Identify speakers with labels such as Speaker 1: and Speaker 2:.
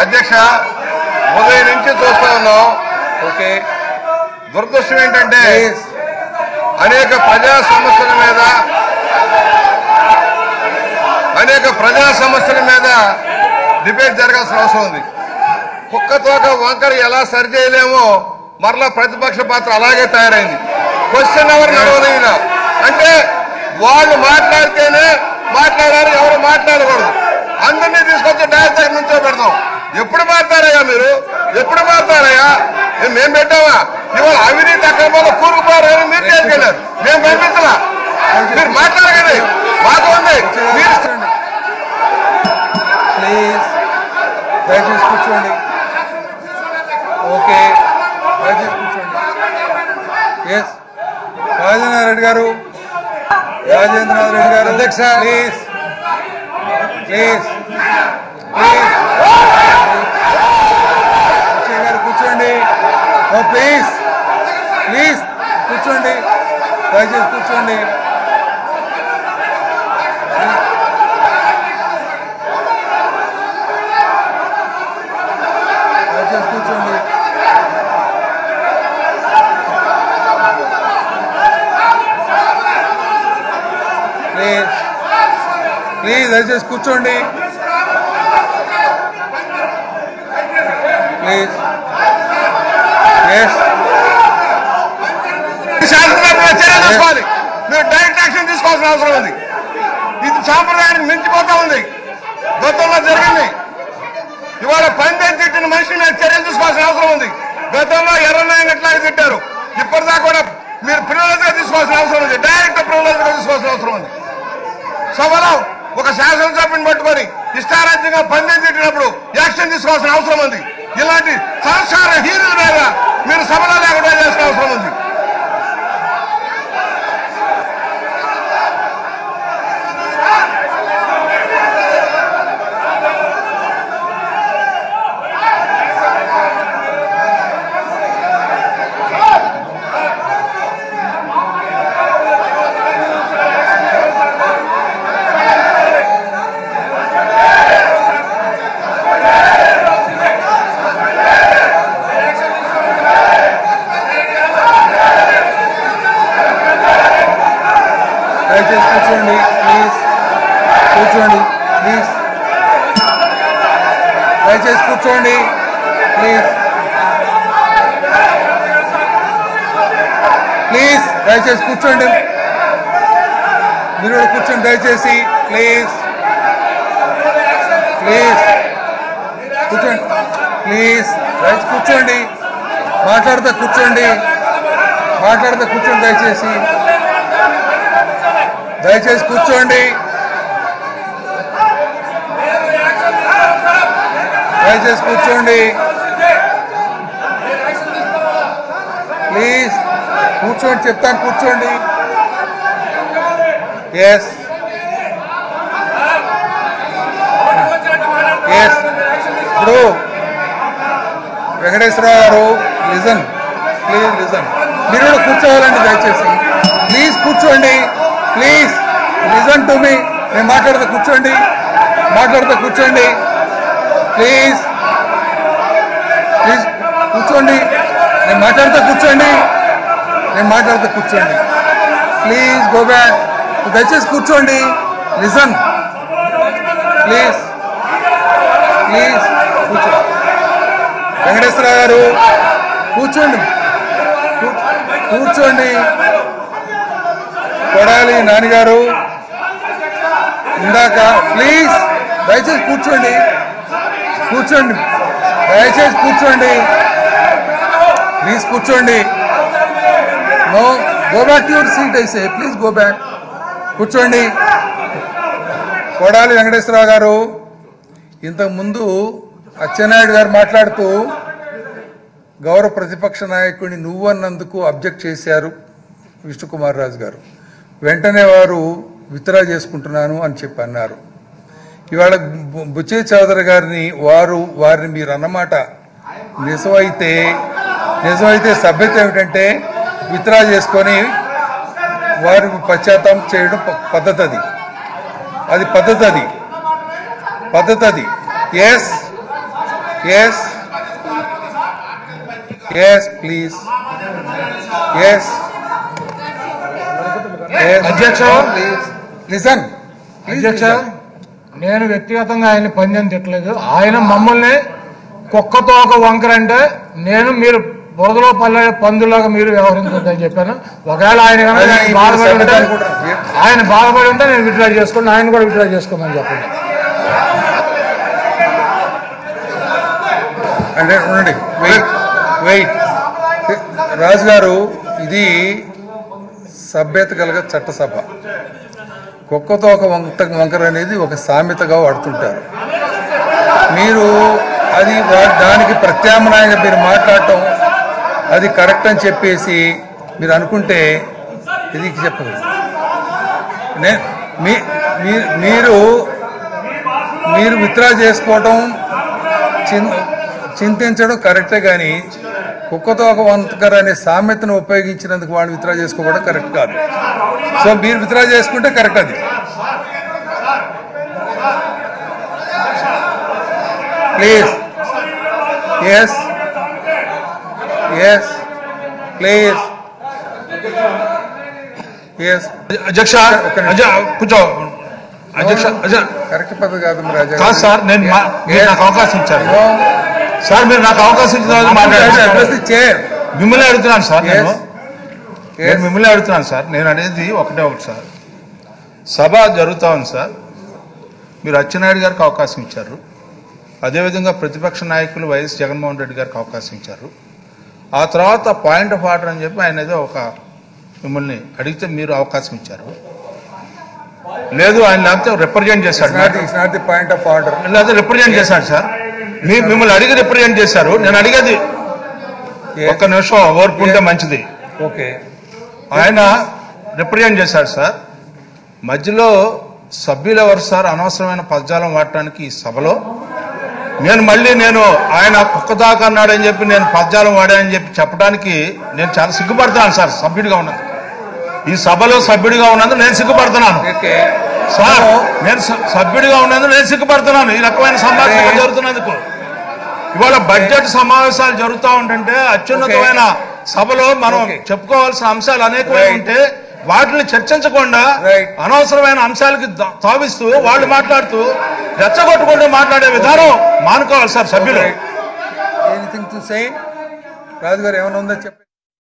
Speaker 1: అధ్యక్ష ఉదయం నుంచి చూస్తా ఉన్నాం. ఓకే, దురదృష్టం ఏంటంటే అనేక ప్రజా సమస్యల మీద డిబేట్ జరగాల్సిన అవసరం ఉంది. కుక్కతోక వంకర ఎలా సరి చేయలేమో మరలా ప్రతిపక్ష పాత్ర అలాగే తయారైంది. క్వశ్చన్ ఎవరు నడవలేదు అంటే వాళ్ళు మాట్లాడితేనే మాట్లాడారు, ఎవరు మాట్లాడకూడదు. అందరినీ తీసుకొచ్చి డైరెక్ట్ దగ్గర నుంచో పెడతాం. ఎప్పుడు మాట్లాడాయా మీరు? ఎప్పుడు మాట్లాడాయా? మేము పెట్టామా? ఇవాళ అవినీతి అక్రమాలు కూరుకుపోయారని మీరు చేసుకెళ్ళారు. మేము పంపించలా. మీరు మాట్లాడగలి మాకు ఉంది.
Speaker 2: ప్లీజ్ దయచేసి కూర్చోండి. ఓకే, దయచేసి కూర్చోండి. ఎస్, రాజేంద్రనాథ్ రెడ్డి గారు, అధ్యక్ష ప్లీజ్ ప్లీజ్ ప్లీజ్ గారు కూర్చోండి. ఓ ప్లీజ్ ప్లీజ్ కూర్చోండి, దయచేసి కూర్చోండి. దయచేసి కూర్చోండి. ప్లీజ్ ప్లీజ్ దయచేసి కూర్చోండి. ప్లీజ్
Speaker 1: చర్య తీసుకోవాలి. మీరు డైరెక్ట్ యాక్షన్ తీసుకోవాల్సిన అవసరం ఉంది. ఇది సాంప్రదాయానికి మించిపోతా ఉంది. గతంలో జరిగింది. ఇవాళ పంచాయతీ తిట్టిన మనిషి మీద చర్యలు తీసుకోవాల్సిన అవసరం ఉంది. గతంలో ఎర్రనాయని ఎట్లాగే తిట్టారు. ఇప్పటిదాకా కూడా మీరు ప్రివిలేజ్ గా తీసుకోవాల్సిన అవసరం ఉంది. డైరెక్ట్ ప్రివిలేజ్ గా తీసుకోవాల్సిన అవసరం ఉంది. సభలో ఒక శాసనసభ్యుని పట్టుకొని ఇష్టారాజ్యంగా పందెం తిట్టినప్పుడు యాక్షన్ తీసుకోవాల్సిన అవసరం ఉంది. ఇలాంటి సంస్కార హీరుల మీద మీరు సభలో లేకుండా చేసిన అవసరం ఉంది.
Speaker 2: దయచేసి కూర్చోండి. ప్లీజ్ కూర్చోండి. ప్లీజ్ దయచేసి కూర్చోండి. ప్లీజ్ ప్లీజ్ దయచేసి కూర్చోండి. మీరు కూడా కూర్చోండి దయచేసి. ప్లీజ్ ప్లీజ్ కూర్చోండి. ప్లీజ్ దయచేసి కూర్చోండి. మాట్లాడితే కూర్చోండి. దయచేసి దయచేసి కూర్చోండి. దయచేసి కూర్చోండి. ప్లీజ్ కూర్చోండి, చెప్తాను కూర్చోండి. ఎస్ ఎస్ ఇప్పుడు వెంకటేశ్వరరావు గారు లిజన్, ప్లీజ్ లిజన్. మీరు కూడా కూర్చోవాలండి దయచేసి. ప్లీజ్ కూర్చోండి. Please listen to me. నేను మాట్లాడితే కూర్చోండి. ప్లీజ్ ప్లీజ్ కూర్చోండి. నేను మాట్లాడితే కూర్చోండి. Please go back. దయచేసి కూర్చోండి. లిజన్ ప్లీజ్ ప్లీజ్ కూర్చోండి. వెంకటేశ్వరరావు గారు కూర్చోండి. కొడాలి నాన్నగారు ఇందాక ప్లీజ్ దయచేసి కూర్చోండి. దయచేసి కూర్చోండి. ప్లీజ్ కూర్చోండి. No, go back to your seat ఐసే. Please go back. కూర్చోండి. కొడాలి వెంకటేశ్వరరావు గారు ఇంతకుముందు అచ్చెన్నాయుడు గారు మాట్లాడుతూ గౌరవ ప్రతిపక్ష నాయకుడిని నువ్వు అన్నందుకు అబ్జెక్ట్ చేశారు విష్ణుకుమార్ రాజు గారు. వెంటనే వారు విత్డ్రా చేసుకుంటున్నాను అని చెప్పి అన్నారు. ఇవాళ బుచ్చే చౌదరి గారిని వారిని మీరు అన్నమాట నిజమైతే సభ్యత ఏమిటంటే విత్డ్రా చేసుకొని వారి పశ్చాత్తాపం చేయడం పద్ధతి. అది పద్ధతి అది. Yes yes yes please. Yes
Speaker 3: అధ్యక్ష,
Speaker 2: లిసన్.
Speaker 3: అధ్యక్ష, నేను వ్యక్తిగతంగా ఆయన పందెం తిట్టలేదు. ఆయన మమ్మల్ని కుక్కతో ఒక వంకర అంటే నేను మీరు బురదలో పల్లె పందులాగా మీరు వ్యవహరించొద్దని చెప్పాను. ఒకవేళ ఆయన బాధపడి ఉంటే నేను విత్డ్రా చేసుకోండి, ఆయన కూడా విత్డ్రా చేసుకోమని చెప్పండి.
Speaker 2: అంటే ఉండండి, వెయిట్. రాజు గారు, ఇది సభ్యత కలగ చట్టసభ. కుక్కతో ఒక వంకర అనేది ఒక సామెతగా వాడుతుంటారు. మీరు అది దానికి ప్రత్యామ్నాయంగా మీరు మాట్లాడటం అది కరెక్ట్ అని చెప్పేసి మీరు అనుకుంటే ఇది చెప్పదు. మీరు విత్డ్రా చేసుకోవటం చింతించడం కరెక్టే, కానీ కుక్కతో ఒక వంకర అనే సామెతను ఉపయోగించినందుకు వాళ్ళు విత్డ్రా చేసుకోవడం కరెక్ట్ కాదు. సో మీరు విత్డ్రా చేసుకుంటే కరెక్ట్ అది. Please. Yes yes please. Yes
Speaker 4: అధ్యక్ష, కూర్చో అధ్యక్ష.
Speaker 2: కరెక్ట్ పద్ధతి కాదు రాజా
Speaker 4: కాదు సార్, నేను నాకు అవకాశం ఇచ్చారు సార్. మీరు నాకు అవకాశం ఇచ్చిన
Speaker 2: చైర్
Speaker 4: మిమ్మల్ని అడుగుతున్నాను సార్. నేను మిమ్మల్ని అడుగుతున్నాను సార్. నేను అనేది ఒకటే ఒకటి సార్. సభ జరుగుతూ ఉంది సార్. మీరు అచ్చెన్నాయుడు గారికి అవకాశం ఇచ్చారు. అదేవిధంగా ప్రతిపక్ష నాయకులు వైఎస్ జగన్మోహన్ రెడ్డి గారికి అవకాశం ఇచ్చారు. ఆ తర్వాత పాయింట్ ఆఫ్ ఆర్డర్ అని చెప్పి ఆయన ఏదో ఒక మిమ్మల్ని అడిగితే మీరు అవకాశం ఇచ్చారు. లేదు ఆయన లేకపోతే రిప్రజెంట్ చేశాడు,
Speaker 2: పాయింట్ ఆఫ్ ఆర్డర్
Speaker 4: లేదా రిప్రజెంట్ చేశాడు సార్. మిమ్మల్ని అడిగి రిప్రజెంట్ చేశారు. నేను అడిగేది ఒక్క నిమిషం ఓర్పు ఉంటే మంచిది.
Speaker 2: ఓకే,
Speaker 4: ఆయన రిప్రజెంట్ చేశాడు సార్. మధ్యలో సభ్యులు ఎవరు సార్ అనవసరమైన పదజాలం వాడటానికి ఈ సభలో? నేను ఆయన కుక్క దాకా అన్నాడని చెప్పి నేను పదజాలం వాడానని చెప్పి చెప్పడానికి నేను చాలా సిగ్గుపడుతున్నాను సార్. సభ్యుడిగా ఉన్నది ఈ సభలో సభ్యుడిగా ఉన్నందుకు నేను సిగ్గుపడుతున్నాను సార్. నేను సభ్యుడిగా ఉన్నందుకు నేను సిగ్గుపడుతున్నాను ఈ రకమైన సంభాషణ జరుగుతున్నందుకు. ఇవాళ బడ్జెట్ సమావేశాలు జరుగుతూ ఉంటుంటే అత్యున్నతమైన సభలో మనం చెప్పుకోవాల్సిన అంశాలు అనేకమైన ఉంటే వాటిని చర్చించకుండా అనవసరమైన అంశాలకి తావిస్తూ వాళ్ళు మాట్లాడుతూ రెచ్చగొట్టుకుంటూ మాట్లాడే విధానం మానుకోవాలి సార్ సభ్యులు.
Speaker 2: రాజు గారు ఏమైనా ఉందో చెప్పండి.